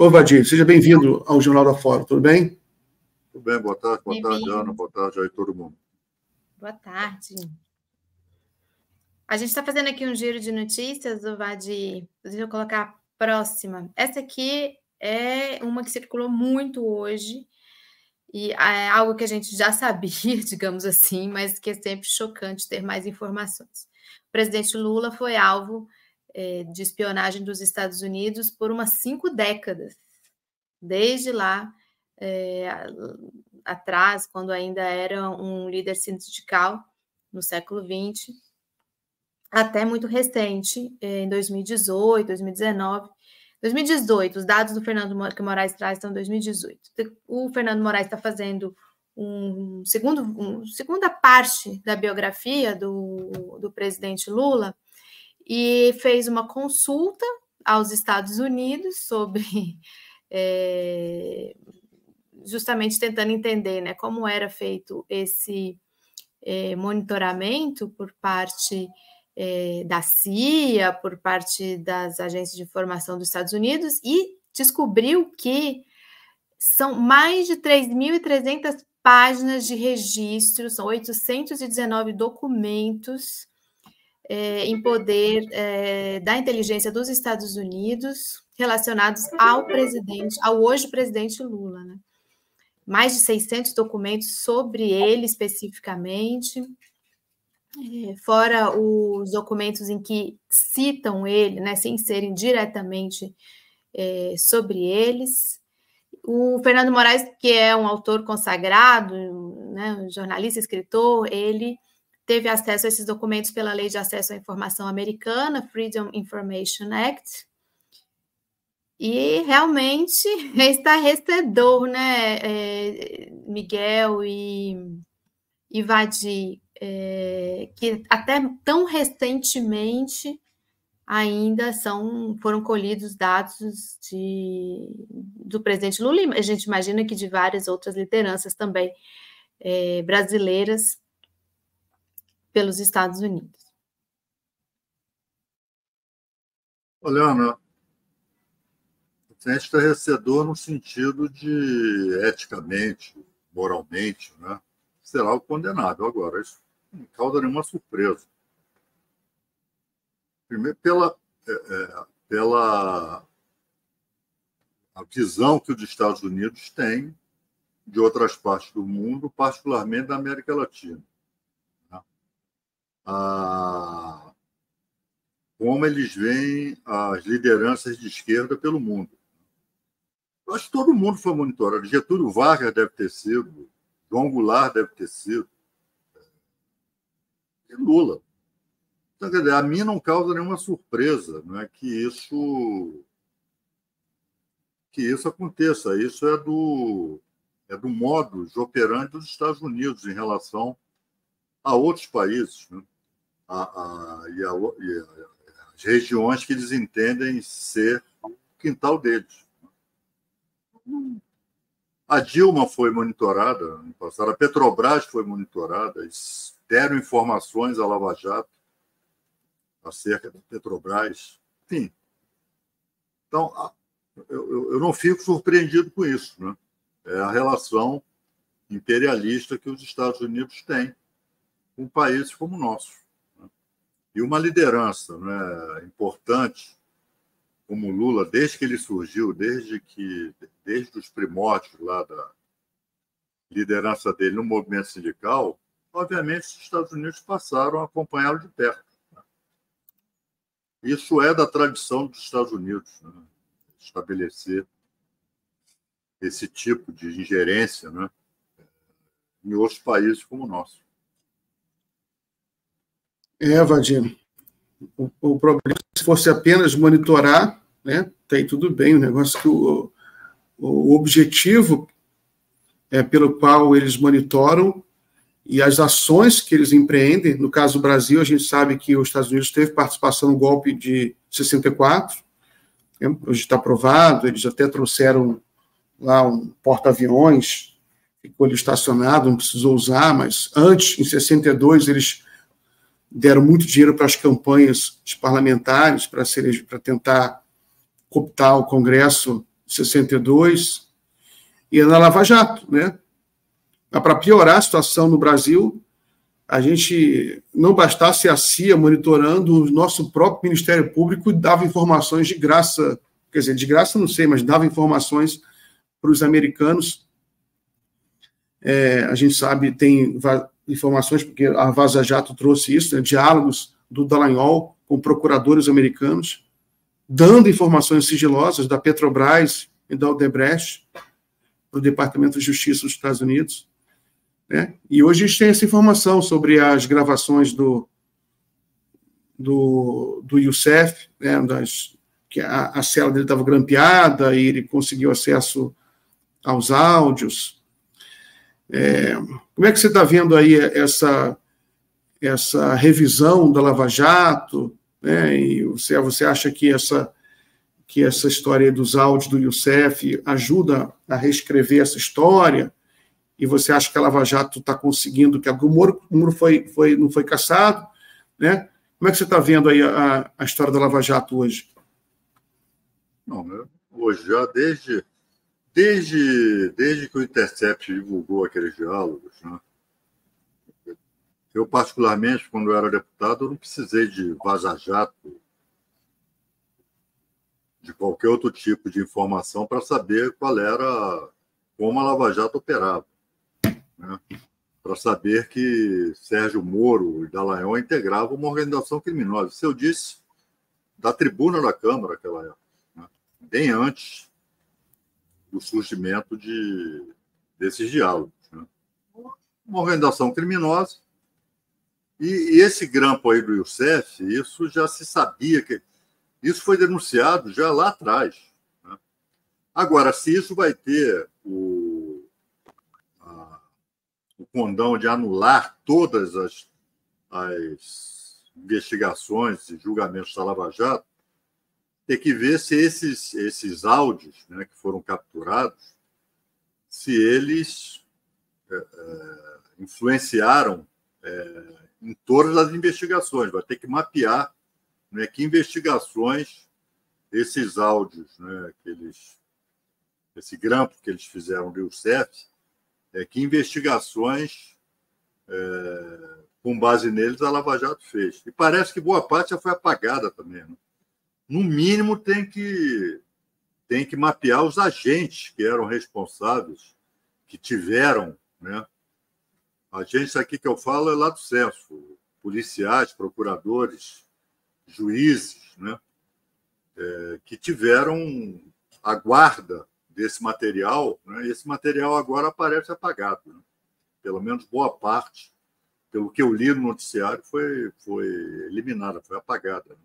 Ô, Vadir, seja bem-vindo ao Jornal da Fora, tudo bem? Tudo bem, boa tarde, Ana, boa tarde aí todo mundo. Boa tarde. A gente está fazendo aqui um giro de notícias, Vadir. Deixa eu colocar a próxima. Essa aqui é uma que circulou muito hoje, e é algo que a gente já sabia, digamos assim, mas que é sempre chocante ter mais informações. O presidente Lula foi alvo de espionagem dos Estados Unidos por umas 5 décadas. Desde lá, atrás, quando ainda era um líder sindical, no século XX, até muito recente, em 2018, 2019. 2018, os dados do Fernando Moraes traz estão em 2018. O Fernando Moraes está fazendo segunda parte da biografia do presidente Lula e fez uma consulta aos Estados Unidos sobre justamente tentando entender, né, como era feito esse monitoramento por parte da CIA, por parte das agências de informação dos Estados Unidos, e descobriu que são mais de 3.300 páginas de registro, são 819 documentos em poder da inteligência dos Estados Unidos relacionados ao hoje presidente Lula, né? Mais de 600 documentos sobre ele especificamente, fora os documentos em que citam ele, né, sem serem diretamente sobre eles. O Fernando Moraes, que é um autor consagrado, né, um jornalista, escritor, ele teve acesso a esses documentos pela Lei de Acesso à Informação Americana, Freedom Information Act, e realmente é estarrecedor, né, Miguel e Vadir, que até tão recentemente ainda foram colhidos dados do presidente Lula, e a gente imagina que de várias outras lideranças também brasileiras pelos Estados Unidos. Olha, Ana, é estarrecedor no sentido de eticamente, moralmente, né? Será o condenado. Agora, isso não causa nenhuma surpresa. Primeiro, pela a visão que os Estados Unidos têm de outras partes do mundo, particularmente da América Latina. Como eles veem as lideranças de esquerda pelo mundo. Eu acho que todo mundo foi monitorado. Getúlio Vargas deve ter sido, João Goulart deve ter sido, e Lula. Então, quer dizer, a mim não causa nenhuma surpresa, não é, que isso aconteça. Isso é do modus operandi dos Estados Unidos em relação a outros países, né? E as regiões que eles entendem ser o quintal deles. A Dilma foi monitorada no passado, a Petrobras foi monitorada, eles deram informações à Lava Jato acerca da Petrobras, enfim. Então, eu não fico surpreendido com isso, né? É a relação imperialista que os Estados Unidos têm com países como o nosso. E uma liderança, né, importante, como o Lula, desde que ele surgiu, desde os primórdios lá da liderança dele no movimento sindical, obviamente os Estados Unidos passaram a acompanhá-lo de perto. Isso é da tradição dos Estados Unidos, né, estabelecer esse tipo de ingerência, né, em outros países como o nosso. Vadir, o problema é que se fosse apenas monitorar, né, tá aí tudo bem, o negócio que o objetivo pelo qual eles monitoram e as ações que eles empreendem, no caso do Brasil, a gente sabe que os Estados Unidos teve participação no golpe de 64, né, hoje está provado, eles até trouxeram lá um porta-aviões, ficou ali estacionado, não precisou usar, mas antes, em 62, eles deram muito dinheiro para as campanhas de parlamentares, para tentar cooptar o Congresso dos 62, e na Lava Jato, né? Para piorar a situação no Brasil, a gente não bastasse a CIA monitorando, o nosso próprio Ministério Público dava informações de graça, quer dizer, de graça não sei, mas dava informações para os americanos. A gente sabe, tem informações, porque a Vaza Jato trouxe isso, né, diálogos do Dallagnol com procuradores americanos, dando informações sigilosas da Petrobras e da Odebrecht para o Departamento de Justiça dos Estados Unidos. Né? E hoje a gente tem essa informação sobre as gravações do Youssef, né, que a cela dele estava grampeada e ele conseguiu acesso aos áudios. Como é que você está vendo aí essa revisão da Lava Jato? Né? E você acha que essa história dos áudios do Youssef ajuda a reescrever essa história? E você acha que a Lava Jato está conseguindo, que o Moro não foi cassado? Né? Como é que você está vendo aí a história da Lava Jato hoje? Não, hoje, já desde que o Intercept divulgou aqueles diálogos, né? Eu, particularmente, quando eu era deputado, eu não precisei de vaza-jato, de qualquer outro tipo de informação para saber como a Lava Jato operava. Né? Para saber que Sérgio Moro e Dallagnol integravam uma organização criminosa. Isso eu disse da tribuna da Câmara naquela época, né? Bem antes do surgimento desses diálogos. Né? Uma organização criminosa. E esse grampo aí do Youssef, isso já se sabia que... Isso foi denunciado já lá atrás. Né? Agora, se isso vai ter o condão de anular todas as investigações e julgamentos da Lava Jato, tem que ver se esses áudios, né, que foram capturados, se eles influenciaram em todas as investigações. Vai ter que mapear, né, que investigações esses áudios, né, esse grampo que eles fizeram do Youssef, que investigações, com base neles, a Lava Jato fez. E parece que boa parte já foi apagada também. Né? No mínimo, tem que mapear os agentes que eram responsáveis, que tiveram, né? Agentes aqui que eu falo é lá do censo, policiais, procuradores, juízes, né? Que tiveram a guarda desse material, né? E esse material agora aparece apagado. Né? Pelo menos boa parte, pelo que eu li no noticiário, foi eliminada, foi apagada. Né?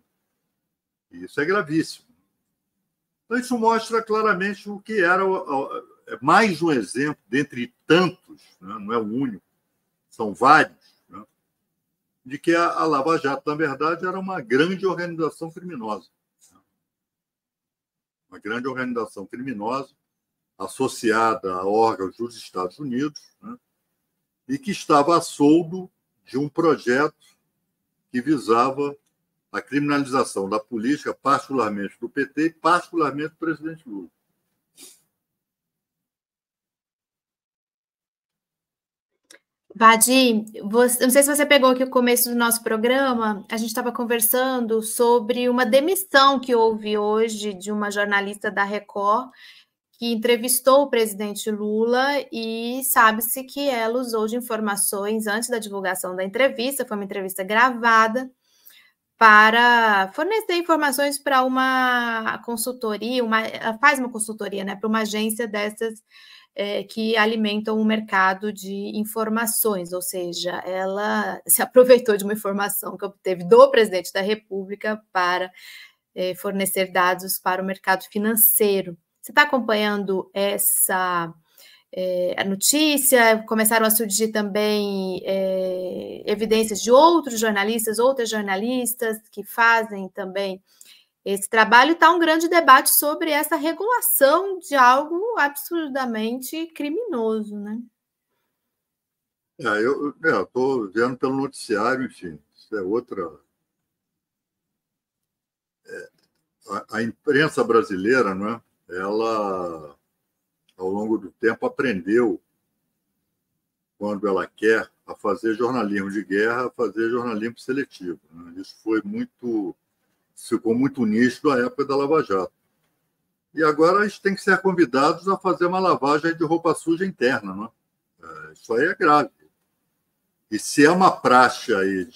E isso é gravíssimo. Então, isso mostra claramente o que era mais um exemplo, dentre tantos, né? Não é o único, são vários, né? De que a Lava Jato, na verdade, era uma grande organização criminosa. Uma grande organização criminosa associada a órgãos dos Estados Unidos, né? E que estava a soldo de um projeto que visava a criminalização da política, particularmente do PT e particularmente do presidente Lula. Vadim, não sei se você pegou aqui o começo do nosso programa, a gente estava conversando sobre uma demissão que houve hoje de uma jornalista da Record que entrevistou o presidente Lula e sabe-se que ela usou de informações antes da divulgação da entrevista, foi uma entrevista gravada, para fornecer informações para uma consultoria, ela faz uma consultoria, né, para uma agência dessas que alimentam o mercado de informações, ou seja, ela se aproveitou de uma informação que obteve do presidente da República para fornecer dados para o mercado financeiro. Você está acompanhando essa a notícia? Começaram a surgir também evidências de outras jornalistas que fazem também esse trabalho. Está um grande debate sobre essa regulação de algo absurdamente criminoso, né? Eu estou vendo pelo noticiário, enfim, isso é outra... A imprensa brasileira, não é? ela, ao longo do tempo, aprendeu, quando ela quer, a fazer jornalismo de guerra, a fazer jornalismo seletivo, né? Isso ficou muito nítido à época da Lava Jato. E agora a gente tem que ser convidados a fazer uma lavagem de roupa suja interna, né? Isso aí é grave. E se é uma praxe aí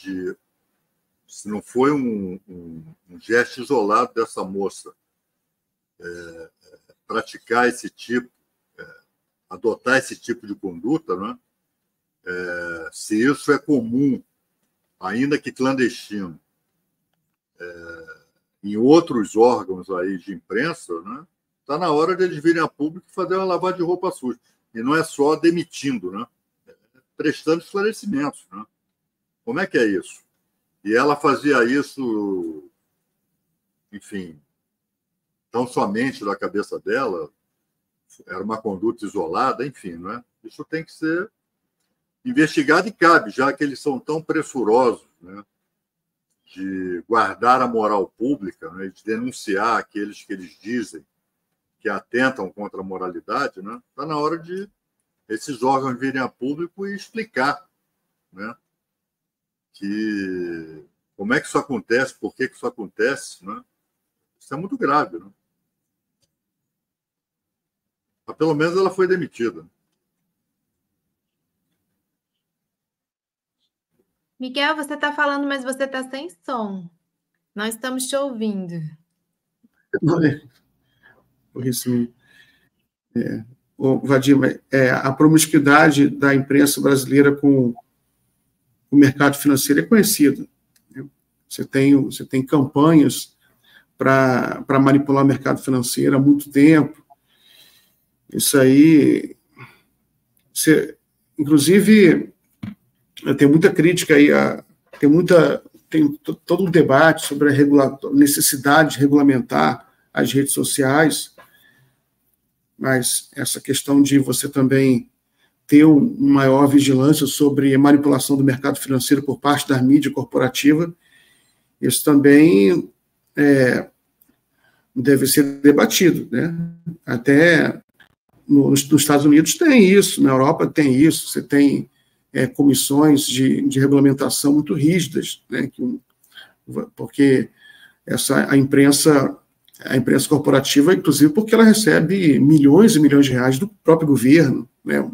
se não foi um gesto isolado dessa moça praticar esse tipo, adotar esse tipo de conduta, né? Se isso é comum, ainda que clandestino, em outros órgãos aí de imprensa, né? Está na hora de eles virem a público e fazer uma lavagem de roupa suja. E não é só demitindo, né? Prestando esclarecimentos, né? Como é que é isso? E ela fazia isso, enfim, tão somente da cabeça dela, era uma conduta isolada, enfim, não é? Isso tem que ser investigado e cabe, já que eles são tão pressurosos, né, de guardar a moral pública, né, de denunciar aqueles que eles dizem que atentam contra a moralidade, né? Está na hora de esses órgãos virem a público e explicar, né, como é que isso acontece, por que isso acontece, né? Isso é muito grave, né? Mas pelo menos ela foi demitida. Miguel, você está falando, mas você está sem som. Não estamos te ouvindo. Por isso, Vadim, a promiscuidade da imprensa brasileira com o mercado financeiro é conhecida. Né? Você tem campanhas para manipular o mercado financeiro há muito tempo. Isso aí, inclusive, tem muita crítica aí, tem todo um debate sobre a necessidade de regulamentar as redes sociais, mas essa questão de você também ter uma maior vigilância sobre a manipulação do mercado financeiro por parte da mídia corporativa, isso também deve ser debatido, né? Até nos Estados Unidos tem isso, na Europa tem isso, você tem comissões de regulamentação muito rígidas, né? Porque a imprensa corporativa, inclusive porque ela recebe milhões e milhões de reais do próprio governo, né?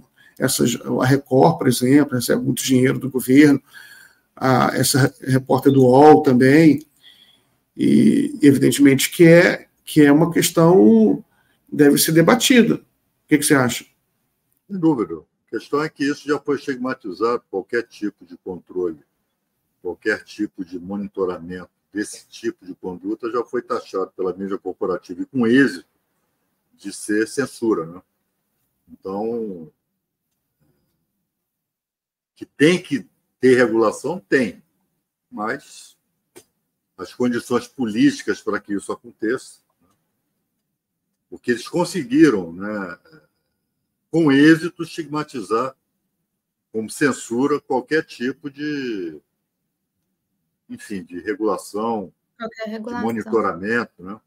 A Record, por exemplo, recebe muito dinheiro do governo, essa repórter do UOL também, e evidentemente que é uma questão que deve ser debatida. O que você acha? Sem dúvida. A questão é que isso já foi estigmatizado, qualquer tipo de controle, qualquer tipo de monitoramento desse tipo de conduta já foi taxado pela mídia corporativa, e com êxito, de ser censura, né? Então, que tem que ter regulação, tem, mas as condições políticas para que isso aconteça, porque eles conseguiram, né, com êxito, estigmatizar como censura qualquer tipo de, enfim, de regulação, de monitoramento, né?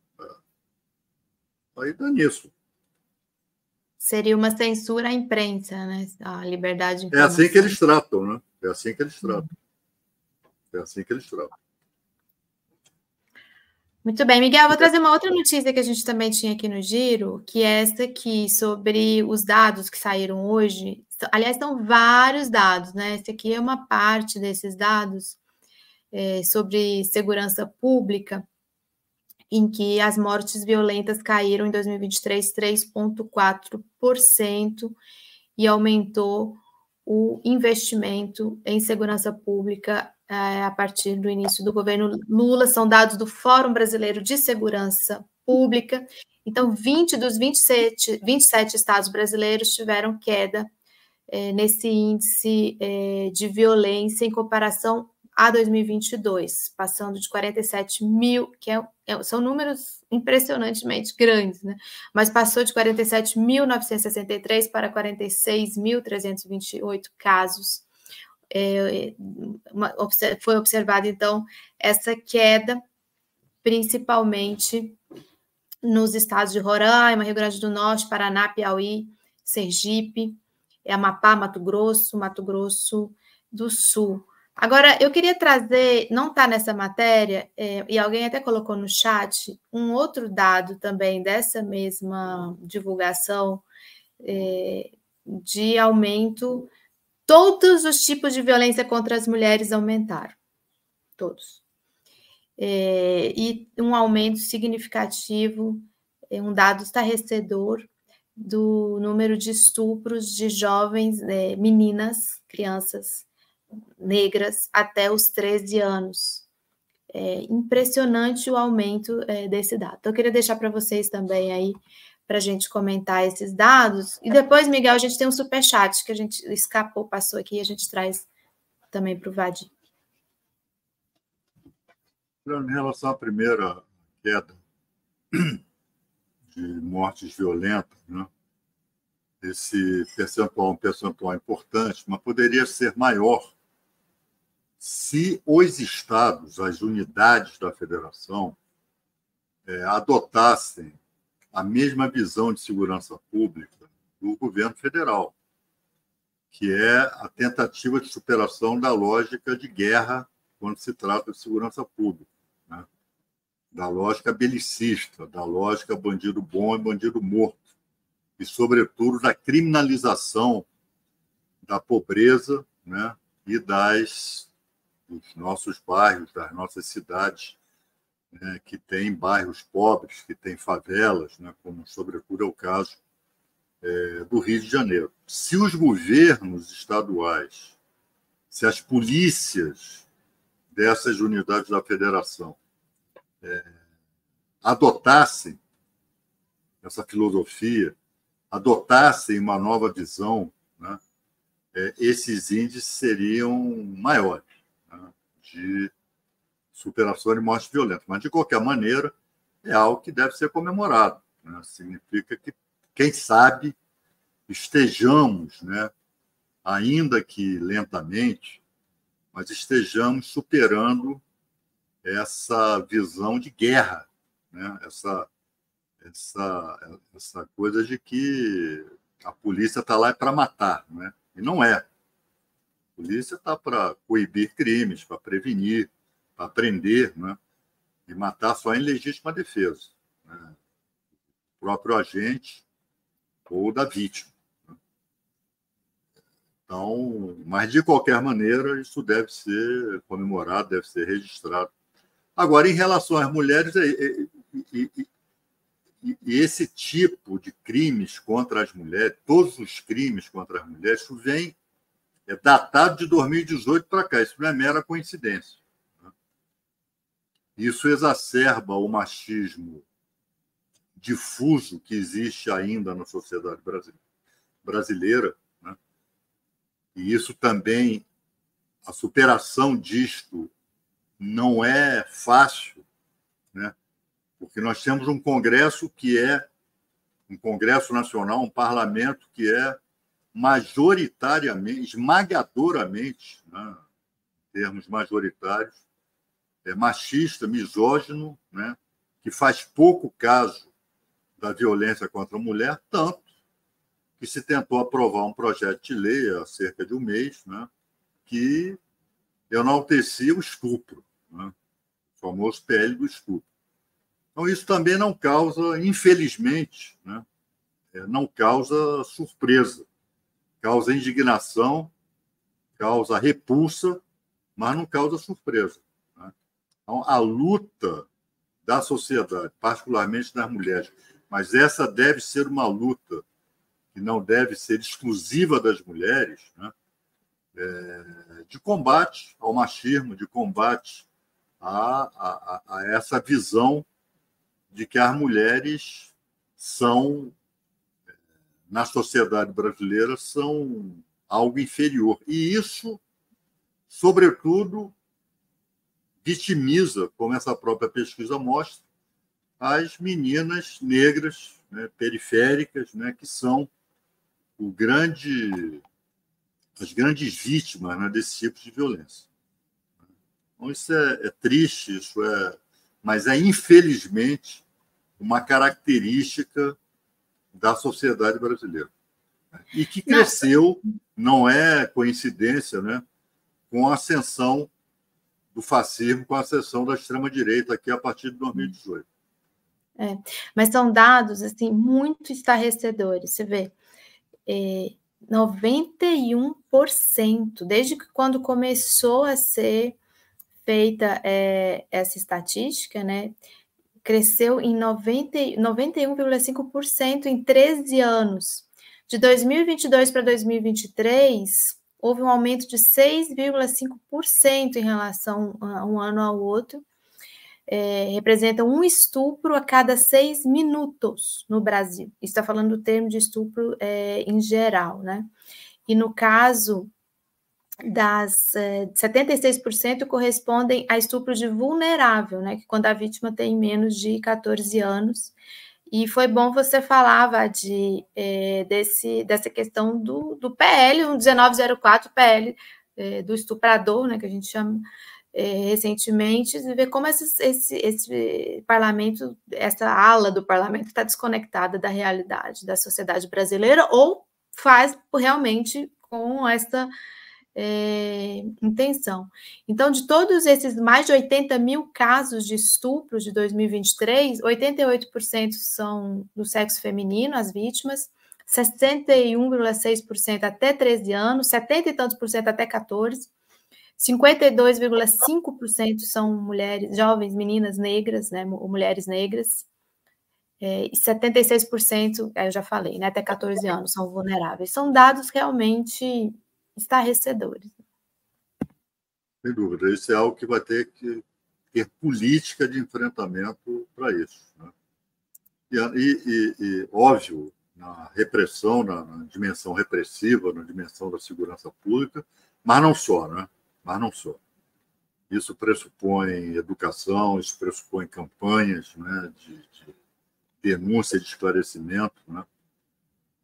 Aí dá nisso. Seria uma censura à imprensa, né? A liberdade de informação. É assim que eles tratam, né? Muito bem, Miguel, vou trazer uma outra notícia que a gente também tinha aqui no Giro, que é essa aqui, sobre os dados que saíram hoje. Aliás, são vários dados, né? Esse aqui é uma parte desses dados sobre segurança pública, em que as mortes violentas caíram em 2023 3,4% e aumentou o investimento em segurança pública a partir do início do governo Lula. São dados do Fórum Brasileiro de Segurança Pública. Então, 20 dos 27 estados brasileiros tiveram queda nesse índice de violência em comparação a 2022, passando de 47 mil, que são números impressionantemente grandes, né? Mas passou de 47.963 para 46.328 casos. Foi observada, então, essa queda, principalmente nos estados de Roraima, Rio Grande do Norte, Paraná, Piauí, Sergipe, Amapá, Mato Grosso do Sul. Agora, eu queria trazer, não está nessa matéria, e alguém até colocou no chat, um outro dado também dessa mesma divulgação de aumento. Todos os tipos de violência contra as mulheres aumentaram. Todos. E um aumento significativo, um dado estarrecedor, do número de estupros de jovens, meninas, crianças negras, até os 13 anos. É impressionante o aumento desse dado. Então, eu queria deixar para vocês também aí, para a gente comentar esses dados. E depois, Miguel, a gente tem um superchat que a gente escapou, passou aqui, e a gente traz também para o Vadim. Em relação à primeira queda de mortes violentas, né? Esse percentual é um percentual importante, mas poderia ser maior se os estados, as unidades da federação, adotassem a mesma visão de segurança pública do governo federal, que é a tentativa de superação da lógica de guerra quando se trata de segurança pública, né? Da lógica belicista, da lógica bandido bom e bandido morto, e, sobretudo, da criminalização da pobreza, né? E dos nossos bairros, das nossas cidades, né? Que têm bairros pobres, que têm favelas, né? Como, sobretudo, é o caso do Rio de Janeiro. Se os governos estaduais, se as polícias dessas unidades da federação adotassem essa filosofia, adotassem uma nova visão, né, esses índices seriam maiores, né, de superação de mortes violentas. Mas, de qualquer maneira, é algo que deve ser comemorado, né? Significa que, quem sabe, estejamos, né, ainda que lentamente, mas estejamos superando essa visão de guerra, né? Essa coisa de que a polícia está lá para matar, né? E não é. A polícia está para coibir crimes, para prevenir, para prender, né? E matar só em legítima defesa, né? O próprio agente ou da vítima. Então, mas, de qualquer maneira, isso deve ser comemorado, deve ser registrado. Agora, em relação às mulheres, esse tipo de crimes contra as mulheres, todos os crimes contra as mulheres, isso vem datado de 2018 para cá, isso não é mera coincidência, né? Isso exacerba o machismo difuso que existe ainda na sociedade brasileira, né? E isso também, a superação disto não é fácil, né? Porque nós temos um Congresso que é um Congresso Nacional, um parlamento que é majoritariamente, esmagadoramente, né, em termos majoritários, machista, misógino, né, que faz pouco caso da violência contra a mulher, tanto que se tentou aprovar um projeto de lei há cerca de um mês, né, que enaltecia o estupro, né, o famoso PL do estupro. Então, isso também não causa, infelizmente, né, não causa surpresa, causa indignação, causa repulsa, mas não causa surpresa, né? Então, a luta da sociedade, particularmente das mulheres, mas essa deve ser uma luta que não deve ser exclusiva das mulheres, né? De combate ao machismo, de combate a essa visão de que as mulheres são, na sociedade brasileira, são algo inferior. E isso, sobretudo, vitimiza, como essa própria pesquisa mostra, as meninas negras, né, periféricas, né, que são as grandes vítimas, né, desse tipo de violência. Então, isso é triste, mas infelizmente uma característica da sociedade brasileira. E que cresceu, não é coincidência, né, com a ascensão do fascismo, com a ascensão da extrema-direita aqui a partir de 2018. Mas são dados assim, muito estarrecedores. Você vê, 91%, desde que quando começou a ser feita essa estatística, né, cresceu em 91,5% em 13 anos. De 2022 para 2023, houve um aumento de 6,5% em relação a um ano ao outro. Representa um estupro a cada 6 minutos no Brasil. Está falando do termo de estupro em geral, né? E no caso das 76% correspondem a estupro de vulnerável, né? Que quando a vítima tem menos de 14 anos. E foi bom você falar, Vadi, dessa questão do PL, 1904, PL do estuprador, né? Que a gente chama recentemente, e ver como esse parlamento, essa ala do parlamento está desconectada da realidade da sociedade brasileira, ou faz realmente com essa intenção. Então, de todos esses mais de 80 mil casos de estupro de 2023, 88% são do sexo feminino, as vítimas, 61,6% até 13 anos, 70 e tantos por cento até 14, 52,5% são mulheres, jovens meninas negras, né, mulheres negras, e 76%, eu já falei, né, até 14 anos são vulneráveis. São dados realmente estarrecedores. Sem dúvida, isso é algo que vai ter que ter política de enfrentamento para isso, né? E, óbvio, na repressão, na dimensão repressiva, na dimensão da segurança pública, mas não só, né? Mas não só. Isso pressupõe educação, isso pressupõe campanhas, né, de denúncia, de esclarecimento, né?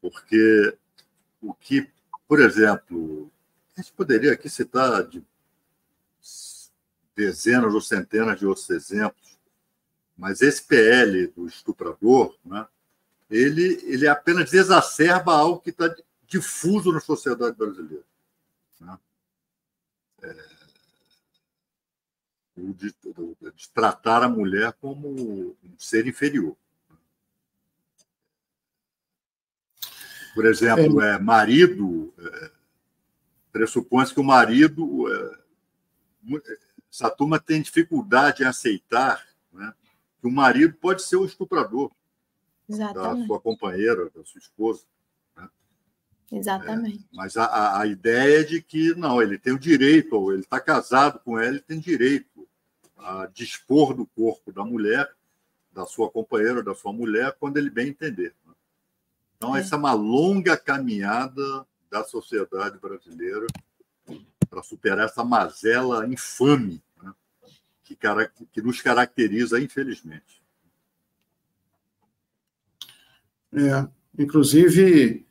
Porque o que, por exemplo, a gente poderia aqui citar de dezenas ou centenas de outros exemplos, mas esse PL do estuprador, né, ele apenas exacerba algo que está difuso na sociedade brasileira, né? De tratar a mulher como um ser inferior. Por exemplo, marido, pressupõe-se que o marido, essa turma tem dificuldade em aceitar, né, que o marido pode ser o estuprador. Exatamente. Da sua companheira, da sua esposa, né? Exatamente. Mas a ideia é de que, não, ele tem o direito, ou ele está casado com ela, ele tem direito a dispor do corpo da mulher, da sua companheira, da sua mulher, quando ele bem entender. Então, essa é uma longa caminhada da sociedade brasileira para superar essa mazela infame, né, que nos caracteriza, infelizmente. Inclusive,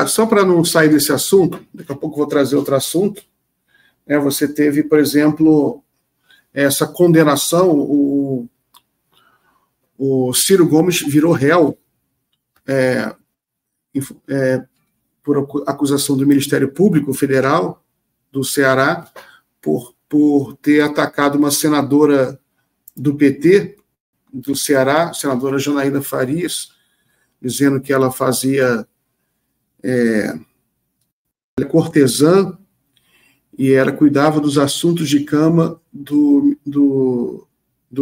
só para não sair desse assunto, daqui a pouco vou trazer outro assunto, você teve, por exemplo, essa condenação, o Ciro Gomes virou réu por acusação do Ministério Público Federal do Ceará por ter atacado uma senadora do PT do Ceará, a senadora Janaína Farias, dizendo que ela fazia cortesã e ela cuidava dos assuntos de cama do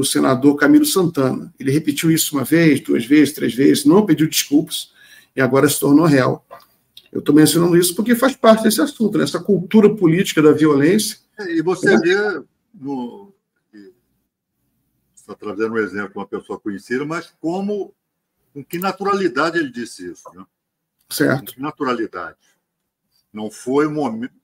senador Camilo Santana. Ele repetiu isso uma vez, 2 vezes, 3 vezes, não pediu desculpas e agora se tornou réu. Eu estou mencionando isso porque faz parte desse assunto, né? Essa cultura política da violência. E você vê, está trazendo um exemplo de uma pessoa conhecida, mas com que naturalidade ele disse isso, né? Certo. Com que naturalidade. Não foi um momento...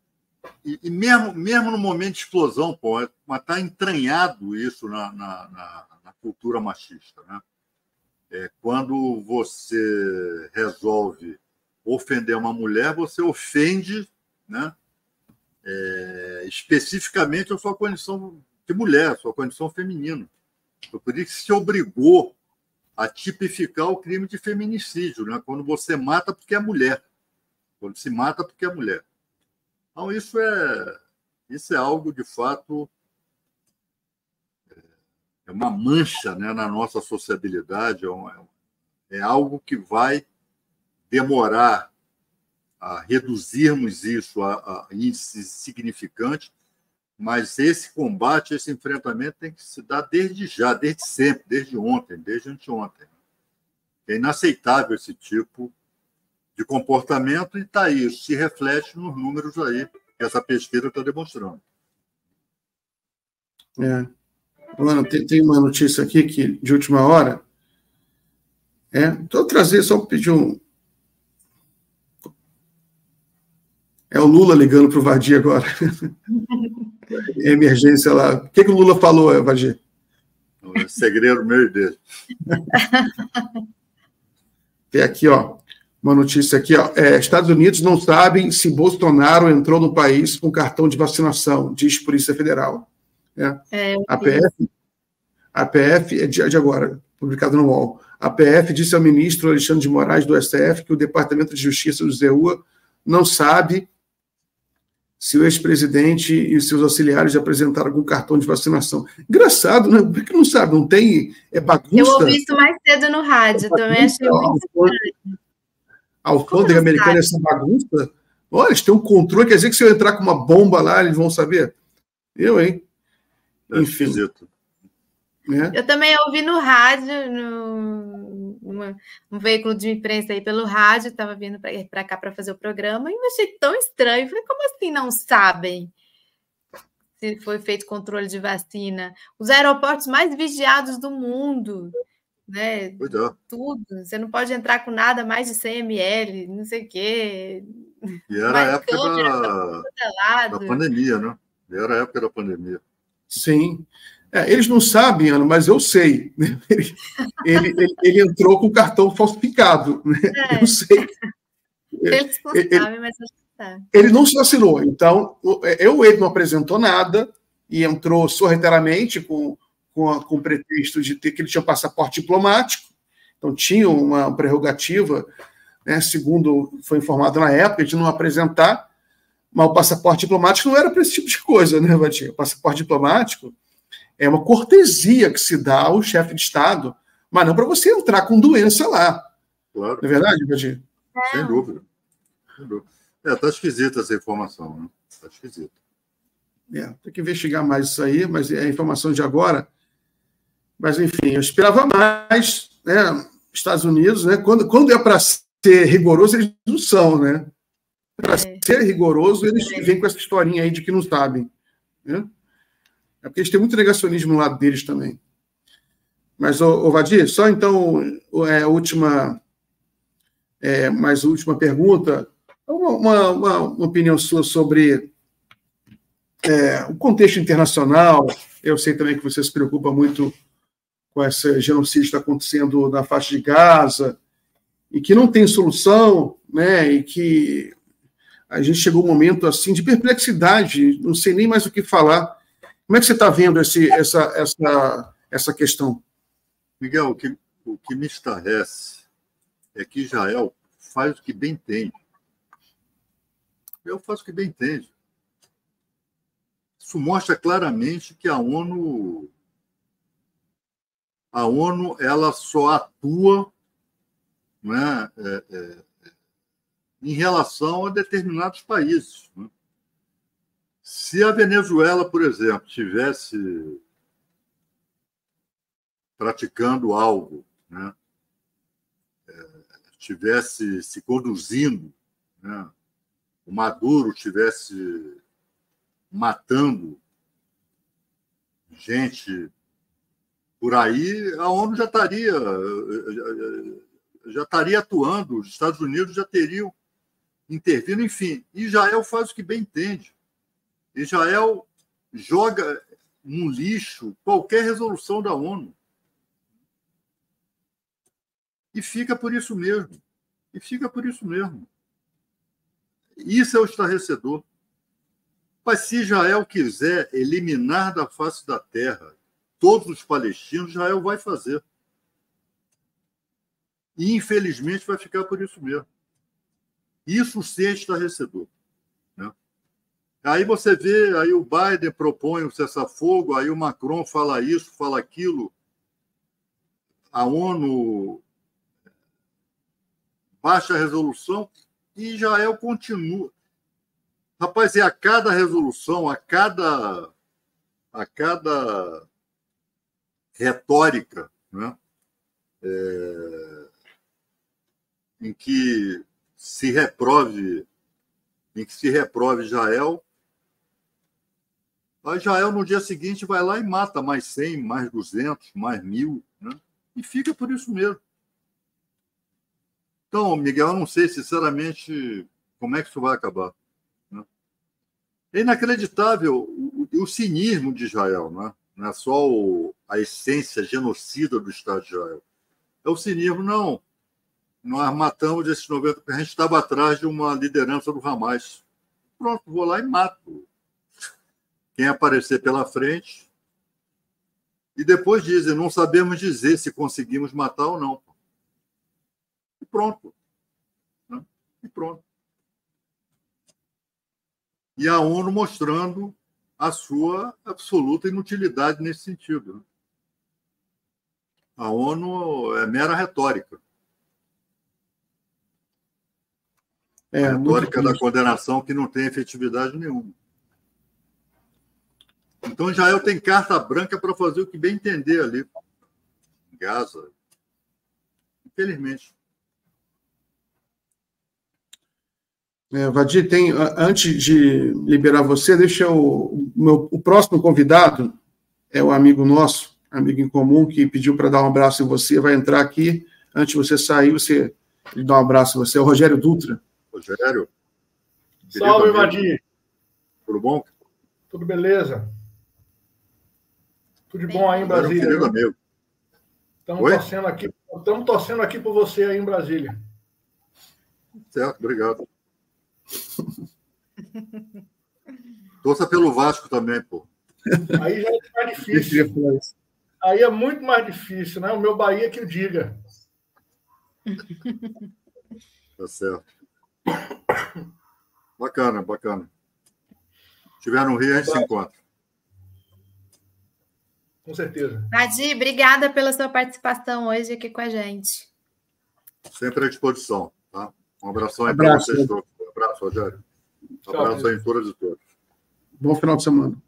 E mesmo no momento de explosão, mas está entranhado isso na cultura machista, né? Quando você resolve ofender uma mulher, você ofende, né, especificamente a sua condição de mulher, a sua condição feminina. Por isso se obrigou a tipificar o crime de feminicídio, né? Quando você mata porque é mulher. Quando se mata porque é mulher. Então, isso é algo, de fato, é uma mancha, né, na nossa sociabilidade, é algo que vai demorar a reduzirmos isso a índices significantes, mas esse combate, esse enfrentamento tem que se dar desde já, desde sempre, desde ontem, desde anteontem. É inaceitável esse tipo de comportamento e está aí, isso se reflete nos números aí que essa pesquisa está demonstrando. Mano, tem uma notícia aqui de última hora. Estou trazendo, só pedir um. É o Lula ligando para o Vardi agora. Emergência lá. O que o Lula falou, Vardi? Segredo meu dele. Tem aqui, ó, uma notícia aqui, ó. Estados Unidos não sabem se Bolsonaro entrou no país com cartão de vacinação, diz Polícia Federal. A PF é de agora, publicado no UOL. A PF disse ao ministro Alexandre de Moraes do STF que o Departamento de Justiça do ZEUA não sabe se o ex-presidente e seus auxiliares apresentaram algum cartão de vacinação. Engraçado, né? Por que não sabe? Não tem... É bagunça. Eu ouvi isso mais cedo no rádio, também achei muito estranho. A alfândega americana é essa bagunça? Olha, eles têm um controle, quer dizer que se eu entrar com uma bomba lá, eles vão saber? Hein? Enfim. Eu também ouvi no rádio, um veículo de imprensa aí pelo rádio, estava vindo para cá para fazer o programa, e eu achei tão estranho. Falei, como assim não sabem se foi feito controle de vacina? Os aeroportos mais vigiados do mundo, né? Tudo. Você não pode entrar com nada mais de 100 ml, não sei o quê. E era a época da pandemia, né? Era a época da pandemia. Sim. Eles não sabem, Ana, mas eu sei. Ele entrou com o cartão falsificado. Né? Eu sei. Eles não sabem, mas eu sei. Ele não se vacinou. Então, ele não apresentou nada e entrou sorrateiramente com o pretexto de que ele tinha passaporte diplomático. Então, tinha uma prerrogativa, né, segundo foi informado na época, de não apresentar, mas o passaporte diplomático não era para esse tipo de coisa, né, Vatinho? O passaporte diplomático é uma cortesia que se dá ao chefe de Estado, mas não para você entrar com doença lá. Claro. Não é verdade, Vatinho? Sem dúvida. Está esquisita essa informação, né? Está esquisita. Tem que investigar mais isso aí, mas é a informação de agora. Mas, enfim, eu esperava mais, né? Estados Unidos, né? Quando é para ser rigoroso, eles não são, né? Para ser rigoroso, eles vêm com essa historinha aí de que não sabem. Né? É porque eles têm muito negacionismo no lado deles também. Mas, Vadir, só então mais última pergunta. Uma opinião sua sobre o contexto internacional. Eu sei também que você se preocupa muito com esse genocídio que está acontecendo na faixa de Gaza e que não tem solução, né? E que a gente chegou a um momento assim de perplexidade, não sei nem mais o que falar. Como é que você está vendo essa questão? Miguel, o que me estarrece é que Israel faz o que bem entende. Israel faz o que bem entende. Isso mostra claramente que a ONU ela só atua, né, em relação a determinados países. Né? Se a Venezuela, por exemplo, tivesse praticando algo, né, estivesse se conduzindo, né, o Maduro estivesse matando gente por aí, a ONU já estaria atuando, os Estados Unidos já teriam intervindo, enfim. Israel faz o que bem entende. Israel joga no lixo qualquer resolução da ONU. E fica por isso mesmo. Isso é o estarrecedor. Mas se Israel quiser eliminar da face da terra todos os palestinos, Israel vai fazer. E, infelizmente, vai ficar por isso mesmo. Isso sim é estarrecedor. Né? Aí você vê, aí o Biden propõe o cessar-fogo, aí o Macron fala isso, fala aquilo, a ONU baixa a resolução e Israel continua. Rapaz, a cada resolução, a cada retórica, né, em que se reprove Israel, a Israel no dia seguinte vai lá e mata mais 100, mais 200, mais 1.000, né, e fica por isso mesmo. Então, Miguel, eu não sei sinceramente como é que isso vai acabar. Né? É inacreditável o cinismo de Israel, né? Não é só a essência genocida do Estado de Israel. É o cinismo, não. Nós matamos esses 90%. A gente estava atrás de uma liderança do Hamas. Pronto, vou lá e mato quem aparecer pela frente. E depois dizem, não sabemos dizer se conseguimos matar ou não. E pronto. Né? E pronto. E a ONU mostrando a sua absoluta inutilidade nesse sentido. Né? A ONU é mera retórica. A retórica da condenação que não tem efetividade nenhuma. Então, Israel tem carta branca para fazer o que bem entender ali. Em Gaza. Infelizmente. Vadir, antes de liberar você, deixa o próximo convidado é o amigo nosso, amigo em comum, que pediu para dar um abraço em você, vai entrar aqui. Antes de você sair, ele dá um abraço em você, é o Rogério Dutra. Rogério. Salve, Vadir. Tudo bom? Tudo beleza? Tudo de bom aí em Brasília? Querido amigo. Estamos torcendo aqui por você aí em Brasília. Certo, obrigado. Torça pelo Vasco também, pô. Aí já é mais difícil. Aí é muito mais difícil, né? O meu Bahia que o diga. Tá certo. Bacana, bacana. Se estiver no Rio, a gente se encontra. Com certeza. Vadir, obrigada pela sua participação hoje aqui com a gente. Sempre à disposição. Tá? Um abração aí para vocês todos. Um abraço, Rogério. Um abraço aí em todas e todos. Bom final de semana.